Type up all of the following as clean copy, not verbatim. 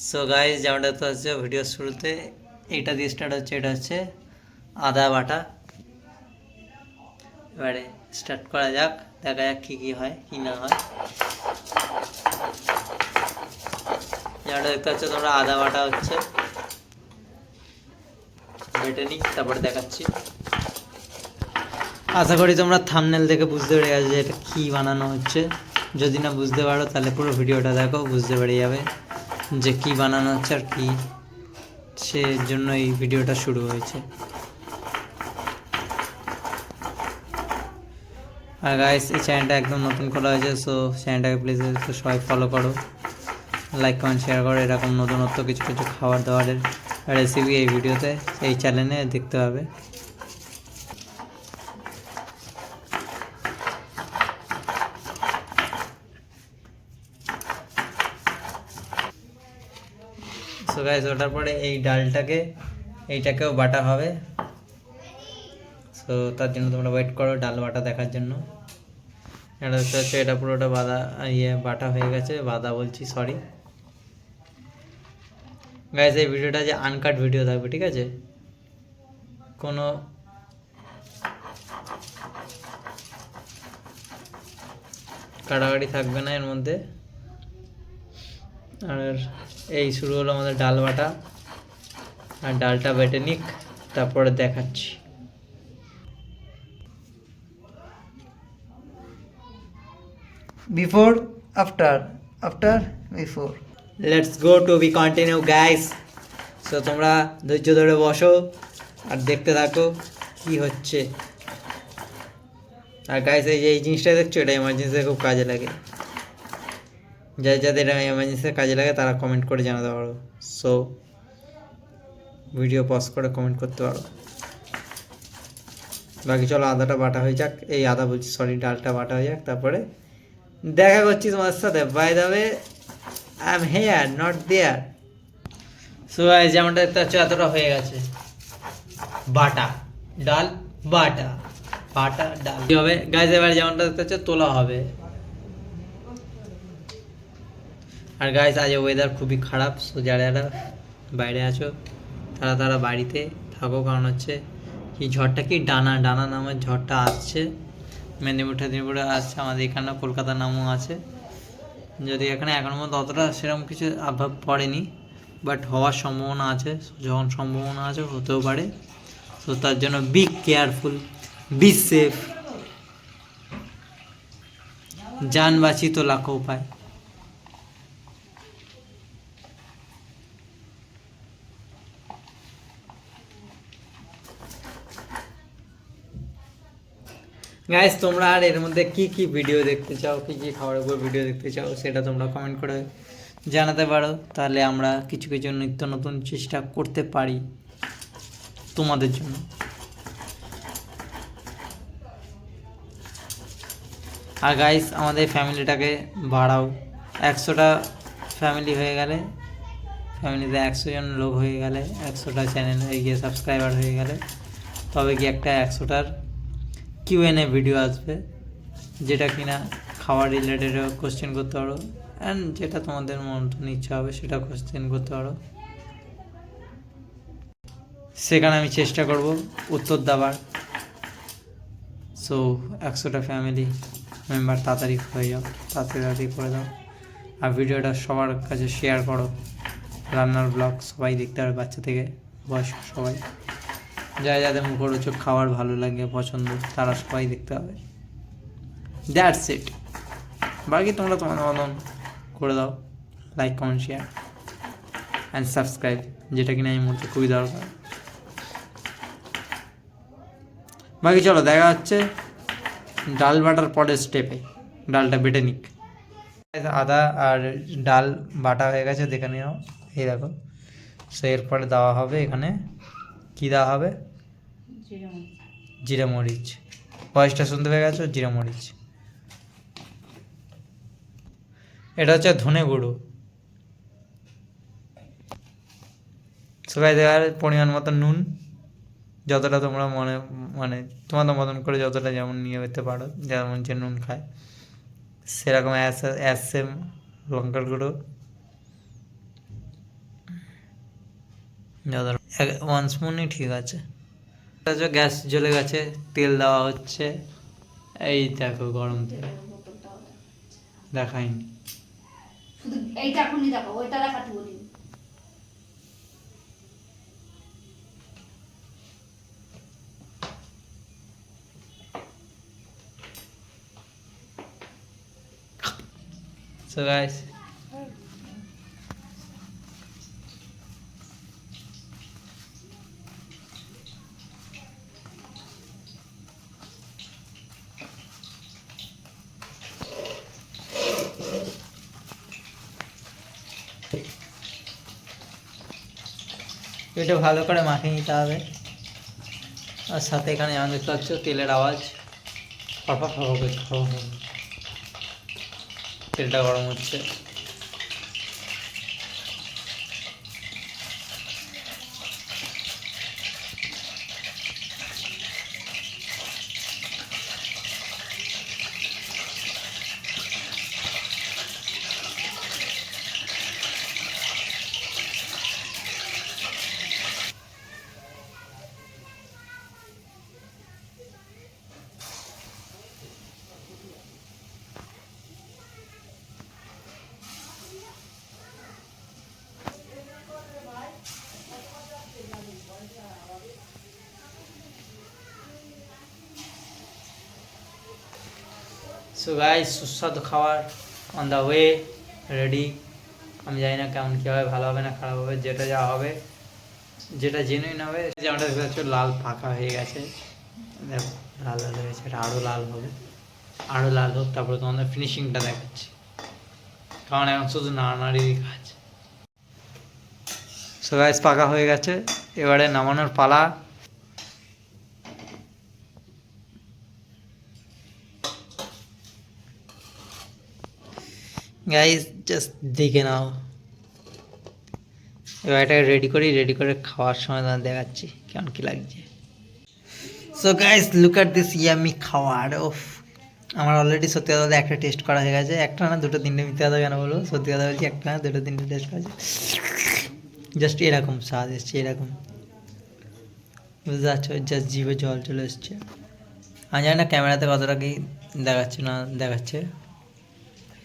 So guys, যেমনটা তো হচ্ছে ভিডিও শুরুতে এইটা দিয়ে স্টার্ট হচ্ছে, এটা হচ্ছে আদা বাটা। এবারে স্টার্ট করা যাক, দেখা যাক কী কী হয় কি না হয়। যেমনটা দেখতে পাচ্ছ তোমরা, আদা বাটা হচ্ছে, বেটে নিই তারপরে দেখাচ্ছি। আশা করি তোমরা থাম্বনেল দেখে বুঝতে পেরে গেছো যে এটা কী বানানো হচ্ছে। যদি না বুঝতে পারো তাহলে পুরো ভিডিওটা দেখো, বুঝতে পেরে যাবে যে কী বানানো হচ্ছে আর কি, সেজন্য এই ভিডিওটা শুরু হয়েছে। আর গাইস, এই চ্যানেলটা একদম নতুন খোলা হয়েছে, সো চ্যানেলটাকে প্লিজ সবাই ফলো করো, লাইক কমেন্ট শেয়ার করো। এরকম নতুনত্ব কিছু কিছু খাবার দাবারের রেসিপি এই ভিডিওতে, এই চ্যানেলে দেখতে পাবে। সো গাইস, ওটার পরে এই এইটাকেও বাটা হবে। সো তার জন্য তোমরা ওয়েট করো ডাল বাটা দেখার জন্য। এটা হচ্ছে এটা পুরোটা বাটা হয়ে গেছে, সরি গাইস। এই ভিডিওটা যে আনকাট ভিডিও থাকবে, ঠিক আছে? কোনো কাটাকাটি থাকবে না এর মধ্যে। আর এই শুরু হলো আমাদের ডাল বাটা, আর ডালটা বেটে নিক তারপরে দেখাচ্ছি। Before after, after before, let's go to B continue guys. So তোমরা ধৈর্য ধরে বসো আর দেখতে থাকো কি হচ্ছে। আর গাইস, এই জিনিসটা দেখছো, এটা এমার্জেন্সিতে খুব কাজে লাগে। যাদের এমার্জেন্সিতে কাজে লাগে তারা কমেন্ট করে জানাতে পারো। সো ভিডিও পজ করে কমেন্ট করতে পারো। বাকি চলো আদাটা বাটা হয়ে যাক, ডালটা বাটা হয়ে যাক, তারপরে দেখা করছি তোমার সাথে। By the way, I am here not there. So guys, যেমনটা দেখতে পাচ্ছ এতটা হয়ে গেছে বাটা, ডাল বাটা, বাটা ডাল কি হবে গাইস। এবারে যেমনটা দেখতে পাচ্ছ তোলা হবে। আর গাইস, আজ ওয়েদার খুবই খারাপ, সো যারা বাইরে আছো তারা বাড়িতে থাকো, কারণ হচ্ছে কি ঝড়টা, কি ডানা নামের ঝড়টা আসছে। মেদিনীপুরে আসছে, আমাদের এখানে কলকাতার নামও আছে। যদি এখানে এখনো পর্যন্ত অতটা সেরকম কিছু আভাব পড়েনি, বাট হওয়ার সম্ভাবনা আছে। যখন সম্ভাবনা আছে হতেও পারে, তো তার জন্য বি কেয়ারফুল, বি সেফ। জান বাঁচি তো লাখো উপায়। গাইস, তোমরা আর এর মধ্যে কি কি ভিডিও দেখতে চাও, কি কি খাবারের উপর ভিডিও দেখতে চাও, সেটা তোমরা কমেন্ট করে জানাতে পারো। তাহলে আমরা কিছু কিছু নিত্য নতুন চেষ্টা করতে পারি তোমাদের জন্য। আর গাইস, আমাদের ফ্যামিলিটাকে বাড়াও। 100টা ফ্যামিলি হয়ে গেলে, ফ্যামিলিতে 100 জন লোক হয়ে গেলে, 100টা চ্যানেল হয়ে গিয়ে সাবস্ক্রাইবার হয়ে গেলে, তবে কি একটা 100টার Q&A ভিডিও আসবে, যেটা কিনা খাওয়ার রিলেটেড কোশ্চেন করতে পারো, অ্যান্ড যেটা তোমাদের মতন ইচ্ছা হবে সেটা কোশ্চেন করতে পারো। সেখানে আমি চেষ্টা করব উত্তর দেওয়ার। সো 100টা ফ্যামিলি মেম্বার তাড়াতাড়ি হয়ে যাও, তাড়াতাড়ি করে দাও। আর ভিডিওটা সবার কাছে শেয়ার করো। রান্নার ব্লগ সবাই দেখতে পারে, বাচ্চা থেকে বয়স্ক সবাই। যাদের মুখরোচক খাবার ভালো লাগে, পছন্দ, তারা সবাই দেখতে হবে। That's it. বাকি তোমরা তোমাদের মতন করে দাও, like comment share and subscribe, যেটা কিনা এই মুহূর্তে খুবই দরকার। বাকি চলো দেখা হচ্ছে ডাল বাটার পরের স্টেপে। ডালটা বেটে নিক। আদা আর ডাল বাটা হয়ে গেছে, দেখে নিও, এই দেখো। সো এরপরে দেওয়া হবে এখানে, কী দেওয়া হবে? জিরে মরিচ। ভয়েসটা শুনতে পেয়ে গেছো? জিরে মরিচ। এটা হচ্ছে ধনে গুঁড়ো। সবাই দেওয়ার পরিমাণ মতো নুন, যতটা তোমরা তোমাদের মতন করে যতটা যেমন নিয়ে যেতে পারো, যেমন যে নুন খায় সেরকম সেম লঙ্কার গুঁড়ো, ওয়ান স্পুনই ঠিক আছে। গ্যাস জ্বলে গেছে, তেল দেওয়া হচ্ছে। এই দেখো গরম তেল, দেখাইনি। এইটা এখনই দেখো, ওইটা দেখাতে বলি। So guys, এটা ভালো করে মাখিয়ে নিতে হবে। আর সাথে এখানে যেমন দেখতে পাচ্ছ তেলের আওয়াজ, ফরফর ফরফর করছে, ফরফর। তেলটা গরম হচ্ছে। সো গাইস, সুস্বাদু খাবার অন দ্য ওয়ে, রেডি। আমি জানি না কেমন কী হবে, ভালো হবে না খারাপ হবে, যেটা যা হবে, যেটা জেনুইন হবে। যেমনটা দেখতে পাচ্ছ লাল পাকা হয়ে গেছে, দেখো লাল লাল হয়ে গেছে। এটা আরও লাল হবে, আরও লাল হোক, তারপরে তোমাদের ফিনিশিংটা দেখাচ্ছি, কারণ এখন শুধু নাড়ানাড়িরই কাজ। সো গাইস, পাকা হয়ে গেছে, এবারে নামানোর পালা। গাইস জাস্ট দেখে নাও। এবার এটাকে রেডি করে খাওয়ার সময় তোমাদের দেখাচ্ছি কেমন কি লাগছে। So guys, look at this yummy খাওয়ার। ওফ, আমার অলরেডি সত্যি কথা বলতে একটা টেস্ট করা হয়ে গেছে। একটা না দুটো তিনটে, মিথ্যে কথা কেন বলবো, সত্যি কথা বলছি, একটা না দুটো তিনটে টেস্ট করেছে। জাস্ট এরকম স্বাদ এসছে, এরকম, বুঝতে পারছো? জাস্ট জিভে জল চলে এসছে। আমি জানি না ক্যামেরাতে কতটা কি দেখাচ্ছে না দেখাচ্ছে,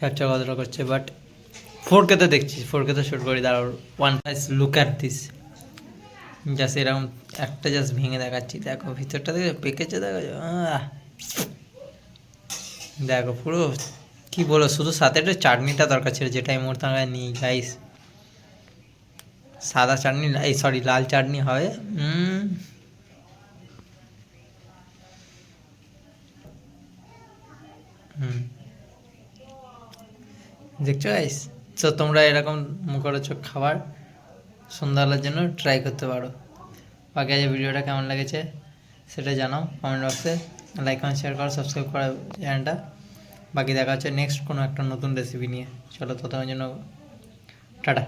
ক্যাপচার কতটা করছে, বাট 4K তে দেখছি, 4K তে শ্যুট করি। দাঁড়াও, one plus look at this. Just এরকম একটা জাস্ট ভেঙে দেখাচ্ছি, দেখো ভিতরটা দেখো পেকেছে, দেখো দেখো পুরো কি বলো, শুধু সাথে একটা চাটনিটা দরকার ছিল, যেটা এই মুহূর্তে আমরা নিই গাইস। সাদা চাটনি, এই সরি লাল চাটনি হবে। দেখছো গাইস? তো তোমরা এরকম মুখরোচক খাবার সন্ধ্যাবেলার জন্য ট্রাই করতে পারো। বাকি আজ ভিডিওটা কেমন লেগেছে সেটা জানাও কমেন্ট বক্সে। লাইক কমেন্ট শেয়ার করো, সাবস্ক্রাইব করো চ্যানেলটা। বাকি দেখা হচ্ছে নেক্সট কোনো একটা নতুন রেসিপি নিয়ে। চলো, ততক্ষণের জন্য টাটা।